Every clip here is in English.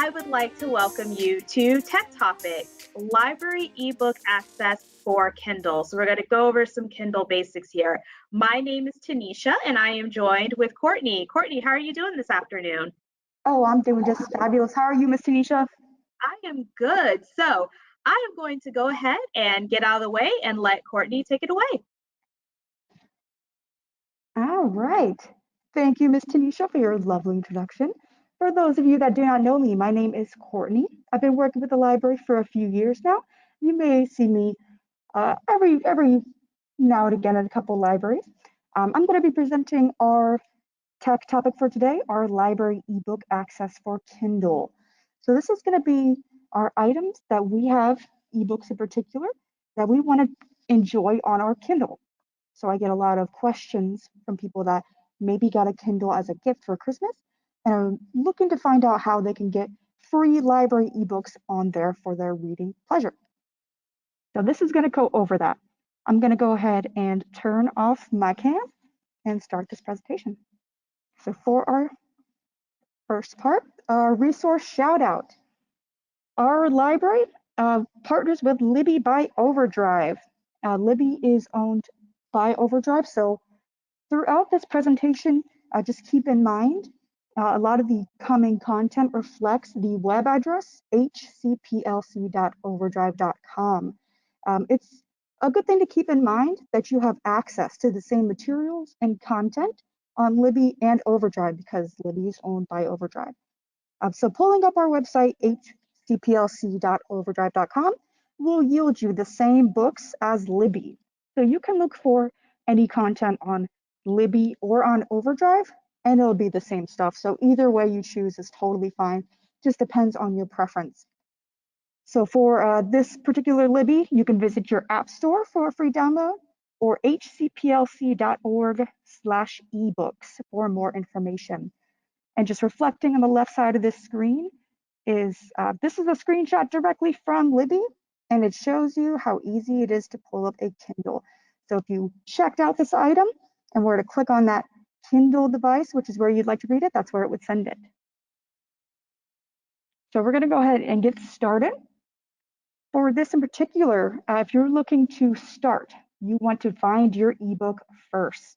I would like to welcome you to Tech Topic, library ebook access for Kindle. So we're going to go over some Kindle basics here. My name is Tanisha, and I am joined with Courtney. Courtney, how are you doing this afternoon? Oh, I'm doing just fabulous. How are you, Miss Tanisha? I am good. So I am going to go ahead and get out of the way and let Courtney take it away. All right. Thank you, Miss Tanisha, for your lovely introduction. For those of you that do not know me, my name is Courtney. I've been working with the library for a few years now. You may see me every now and again at a couple libraries. I'm going to be presenting our tech topic for today, our library ebook access for Kindle. So this is going to be our items that we have, ebooks in particular, that we want to enjoy on our Kindle. So I get a lot of questions from people that maybe got a Kindle as a gift for Christmas and are looking to find out how they can get free library ebooks on there for their reading pleasure. So this is going to go over that. I'm going to go ahead and turn off my cam and start this presentation. So for our first part, our resource shout out. Our library partners with Libby by OverDrive. Libby is owned by OverDrive, so throughout this presentation, just keep in mind, a lot of the coming content reflects the web address, hcplc.overdrive.com. It's a good thing to keep in mind that you have access to the same materials and content on Libby and OverDrive because Libby is owned by OverDrive. So pulling up our website, hcplc.overdrive.com, will yield you the same books as Libby. So you can look for any content on Libby or on OverDrive, and it'll be the same stuff. So either way you choose is totally fine. Just depends on your preference. So for this particular Libby, you can visit your app store for a free download or hcplc.org/ebooks for more information. And just reflecting on the left side of this screen is, this is a screenshot directly from Libby, and it shows you how easy it is to pull up a Kindle. So if you checked out this item and were to click on that Kindle device, which is where you'd like to read it, that's where it would send it. So we're going to go ahead and get started. For this in particular, if you're looking to start, you want to find your ebook first.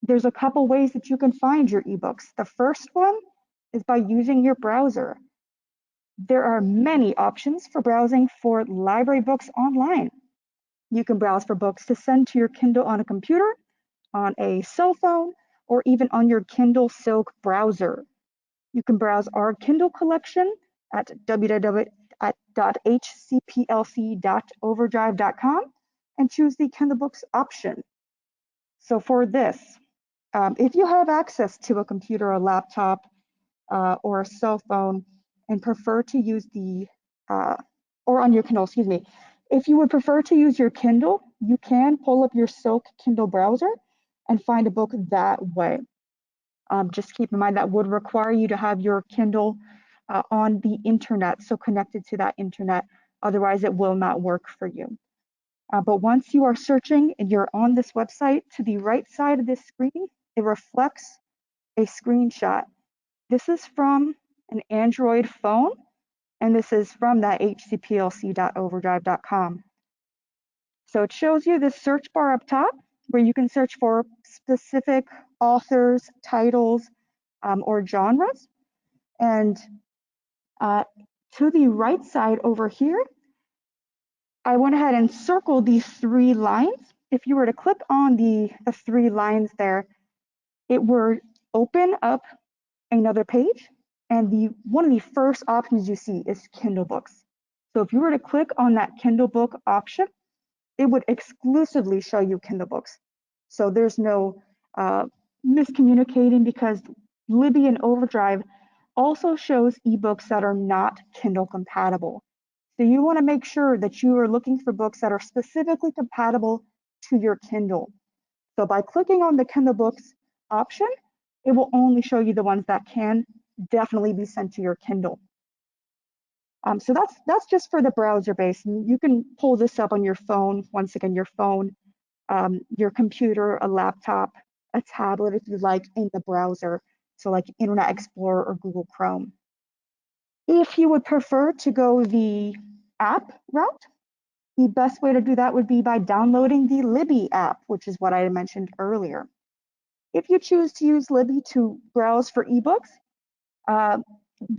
There's a couple ways that you can find your ebooks. The first one is by using your browser. There are many options for browsing for library books online. You can browse for books to send to your Kindle on a computer, on a cell phone, or even on your Kindle Silk browser. You can browse our Kindle collection at www.hcplc.overdrive.com and choose the Kindle Books option. So for this, if you have access to a computer, a laptop, or a cell phone and prefer to use the, or on your Kindle, excuse me, if you would prefer to use your Kindle, you can pull up your Silk Kindle browser and find a book that way. Just keep in mind that would require you to have your Kindle on the internet, so connected to that internet, otherwise it will not work for you. But once you are searching and you're on this website, to the right side of this screen, it reflects a screenshot. This is from an Android phone, and this is from that hcplc.overdrive.com. So it shows you this search bar up top where you can search for specific authors, titles, or genres. And to the right side over here, I went ahead and circled these three lines. If you were to click on the three lines there, it would open up another page. And one of the first options you see is Kindle Books. So if you were to click on that Kindle Book option, it would exclusively show you Kindle Books. So there's no miscommunicating because Libby and OverDrive also shows ebooks that are not Kindle compatible. So you want to make sure that you are looking for books that are specifically compatible to your Kindle. So by clicking on the Kindle Books option, it will only show you the ones that can definitely be sent to your Kindle. So that's just for the browser base. You can pull this up on your phone. Once again, your phone, your computer, a laptop, a tablet if you like in the browser. So like Internet Explorer or Google Chrome. If you would prefer to go the app route, the best way to do that would be by downloading the Libby app, which is what I mentioned earlier. If you choose to use Libby to browse for ebooks,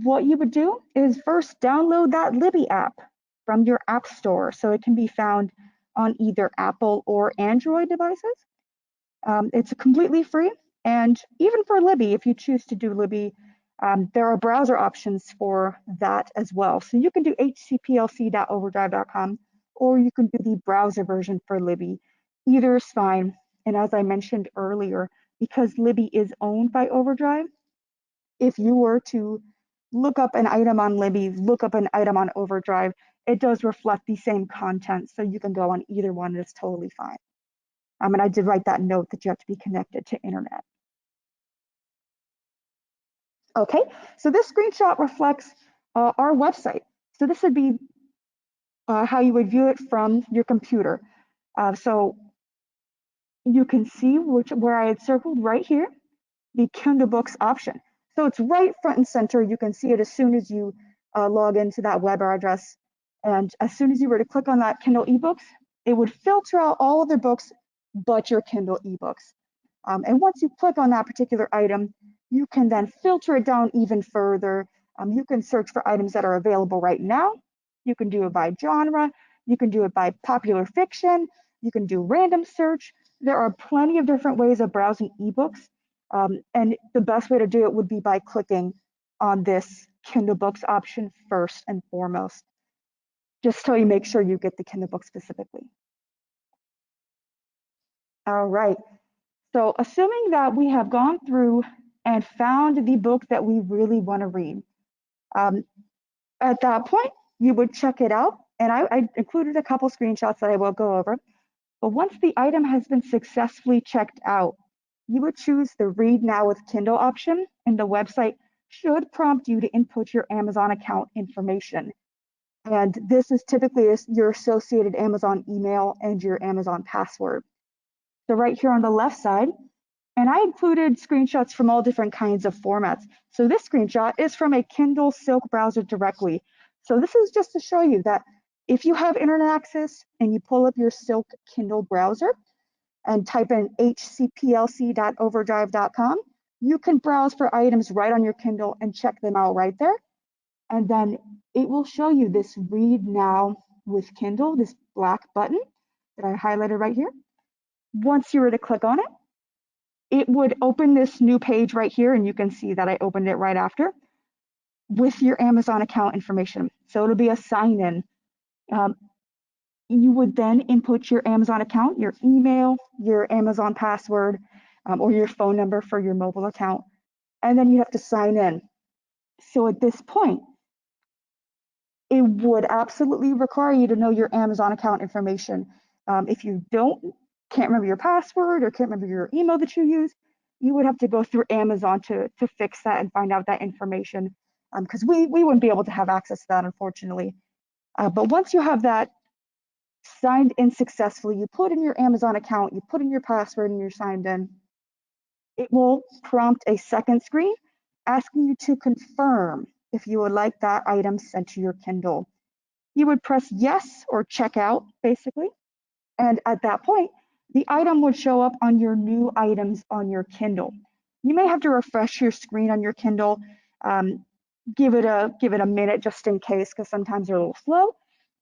what you would do is first download that Libby app from your app store so it can be found on either Apple or Android devices. It's completely free, and even for Libby, if you choose to do Libby, there are browser options for that as well. So you can do httplc.overdrive.com, or you can do the browser version for Libby. Either is fine. And as I mentioned earlier, because Libby is owned by OverDrive, if you were to look up an item on Libby, look up an item on OverDrive, it does reflect the same content, so you can go on either one. It's totally fine. And I did write that note that you have to be connected to internet. Okay, so this screenshot reflects our website. So this would be how you would view it from your computer. So you can see where I had circled right here, the Kindle Books option. So it's right front and center. You can see it as soon as you log into that web address. And as soon as you were to click on that Kindle eBooks, it would filter out all other books but your Kindle eBooks. And once you click on that particular item, you can then filter it down even further. You can search for items that are available right now. You can do it by genre. You can do it by popular fiction. You can do random search. There are plenty of different ways of browsing ebooks. And the best way to do it would be by clicking on this Kindle Books option first and foremost, just so you make sure you get the Kindle book specifically. All right, so assuming that we have gone through and found the book that we really want to read, at that point, you would check it out. And I included a couple screenshots that I will go over. But once the item has been successfully checked out, you would choose the Read Now with Kindle option, and the website should prompt you to input your Amazon account information. And this is typically your associated Amazon email and your Amazon password. So right here on the left side, and I included screenshots from all different kinds of formats. So this screenshot is from a Kindle Silk browser directly. So this is just to show you that if you have internet access and you pull up your Silk Kindle browser and type in httplc.overdrive.com, you can browse for items right on your Kindle and check them out right there. And then it will show you this Read Now with Kindle, this black button that I highlighted right here. Once you were to click on it, it would open this new page right here, and you can see that I opened it right after with your Amazon account information. So it'll be a sign-in. You would then input your Amazon account, your email, your Amazon password, or your phone number for your mobile account, and then you have to sign in. So at this point, it would absolutely require you to know your Amazon account information. If you can't remember your password or can't remember your email that you use, you would have to go through Amazon to fix that and find out that information, because we wouldn't be able to have access to that, unfortunately. But once you have that signed in successfully, you put in your Amazon account, you put in your password, and you're signed in, it will prompt a second screen asking you to confirm if you would like that item sent to your Kindle. You would press yes or check out, basically. And at that point, the item would show up on your new items on your Kindle. You may have to refresh your screen on your Kindle. Give it a minute just in case, because sometimes they're a little slow.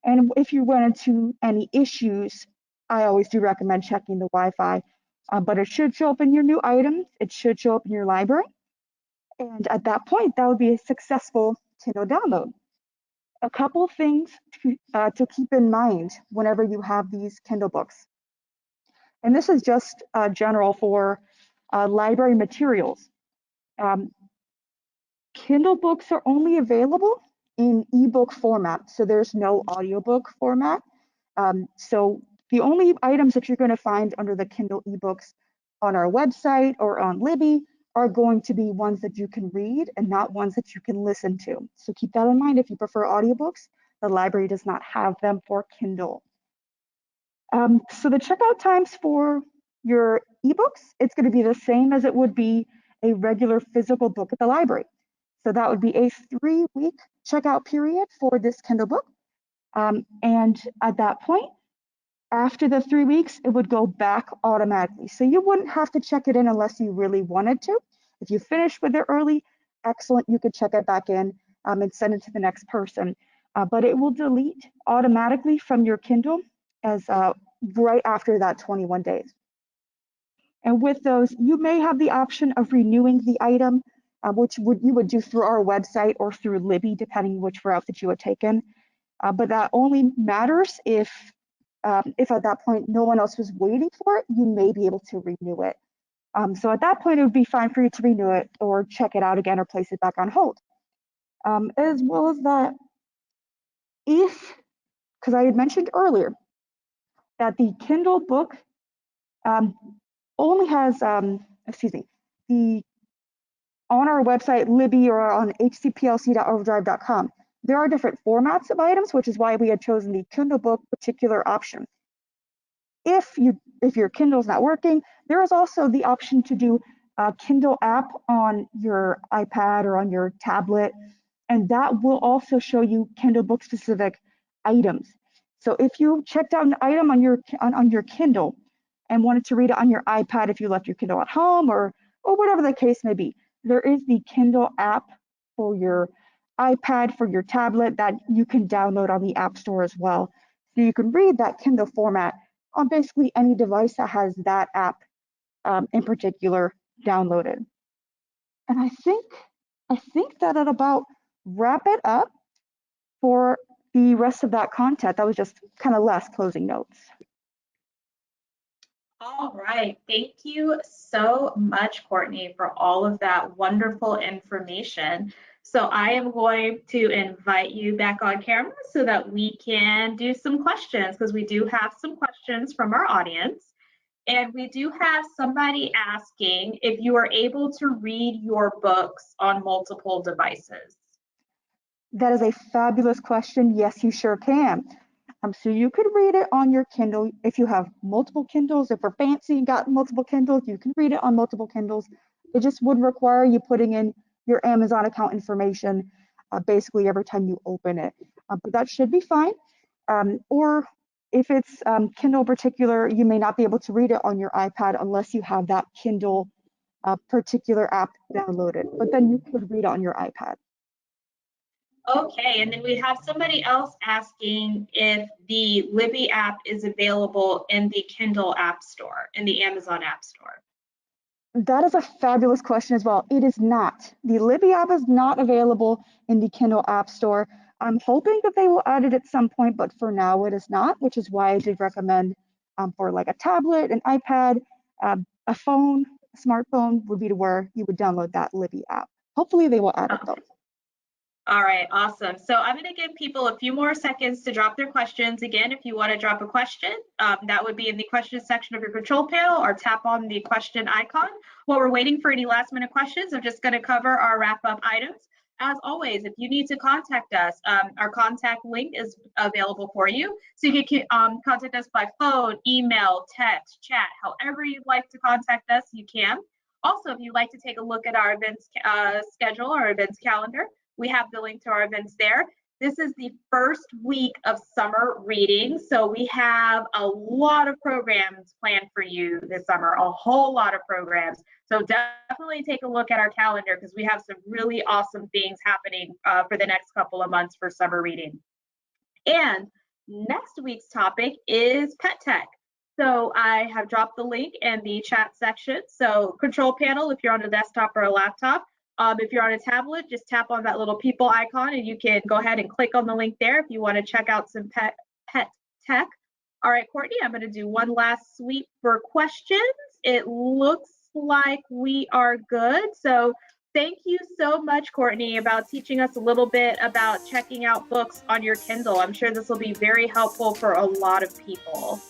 And if you run into any issues, I always do recommend checking the Wi-Fi. But it should show up in your new items. It should show up in your library. And at that point, that would be a successful Kindle download. A couple things to keep in mind whenever you have these Kindle books. And this is just general for library materials. Kindle books are only available in ebook format, so there's no audiobook format. So the only items that you're going to find under the Kindle ebooks on our website or on Libby are going to be ones that you can read and not ones that you can listen to. So keep that in mind. If you prefer audiobooks, the library does not have them for Kindle. So the checkout times for your ebooks, it's going to be the same as it would be a regular physical book at the library. So that would be a 3-week checkout period for this Kindle book. And at that point, after the 3 weeks, it would go back automatically. So you wouldn't have to check it in unless you really wanted to. If you finished with it early, excellent, you could check it back in and send it to the next person. But it will delete automatically from your Kindle as right after that 21 days. And with those, you may have the option of renewing the item, which you would do through our website or through Libby, depending which route that you had taken. But that only matters if at that point no one else was waiting for it, you may be able to renew it. So at that point, it would be fine for you to renew it or check it out again or place it back on hold. As well as that, because I had mentioned earlier that the Kindle book only has, on our website, Libby, or on hcplc.overdrive.com, there are different formats of items, which is why we had chosen the Kindle book particular option. If your Kindle's not working, there is also the option to do a Kindle app on your iPad or on your tablet, and that will also show you Kindle book specific items. So if you checked out an item on your Kindle and wanted to read it on your iPad if you left your Kindle at home or whatever the case may be, there is the Kindle app for your iPad, for your tablet, that you can download on the App Store as well. So you can read that Kindle format on basically any device that has that app in particular downloaded. And I think that'll about wrap it up for the rest of that content. That was just kind of last closing notes. All right. Thank you so much, Courtney, for all of that wonderful information. So I am going to invite you back on camera so that we can do some questions, because we do have some questions from our audience. And we do have somebody asking if you are able to read your books on multiple devices. That is a fabulous question. Yes, you sure can. So you could read it on your Kindle. If you have multiple Kindles, if we're fancy and got multiple Kindles, you can read it on multiple Kindles. It just would require you putting in your Amazon account information basically every time you open it. But that should be fine. Or if it's Kindle particular, you may not be able to read it on your iPad unless you have that Kindle particular app downloaded. But then you could read it on your iPad. Okay, and then we have somebody else asking if the Libby app is available in the Kindle App Store, in the Amazon App Store. That is a fabulous question as well. It is not. The Libby app is not available in the Kindle App Store. I'm hoping that they will add it at some point, but for now it is not, which is why I did recommend for like a tablet, an iPad, a phone, a smartphone would be to where you would download that Libby app. Hopefully they will add it though. All right, awesome. So I'm going to give people a few more seconds to drop their questions. Again, if you want to drop a question, that would be in the questions section of your control panel, or tap on the question icon. While we're waiting for any last minute questions, I'm just going to cover our wrap up items. As always, if you need to contact us, our contact link is available for you. So you can contact us by phone, email, text, chat, however you'd like to contact us, you can. Also, if you'd like to take a look at our events schedule, our events calendar, we have the link to our events there. This is the first week of summer reading, so we have a lot of programs planned for you this summer, a whole lot of programs. So definitely take a look at our calendar, because we have some really awesome things happening for the next couple of months for summer reading. And next week's topic is pet tech. So I have dropped the link in the chat section. So control panel, if you're on a desktop or a laptop. If you're on a tablet, just tap on that little people icon and you can go ahead and click on the link there if you want to check out some pet tech. All right, Courtney, I'm going to do one last sweep for questions. It looks like we are good. So thank you so much, Courtney, about teaching us a little bit about checking out books on your Kindle. I'm sure this will be very helpful for a lot of people.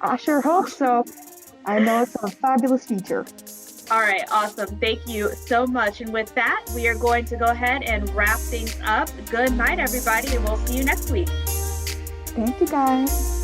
I sure hope so. I know it's a fabulous feature. All right, awesome. Thank you so much. And with that, we are going to go ahead and wrap things up. Good night, everybody, and we'll see you next week. Thank you, guys.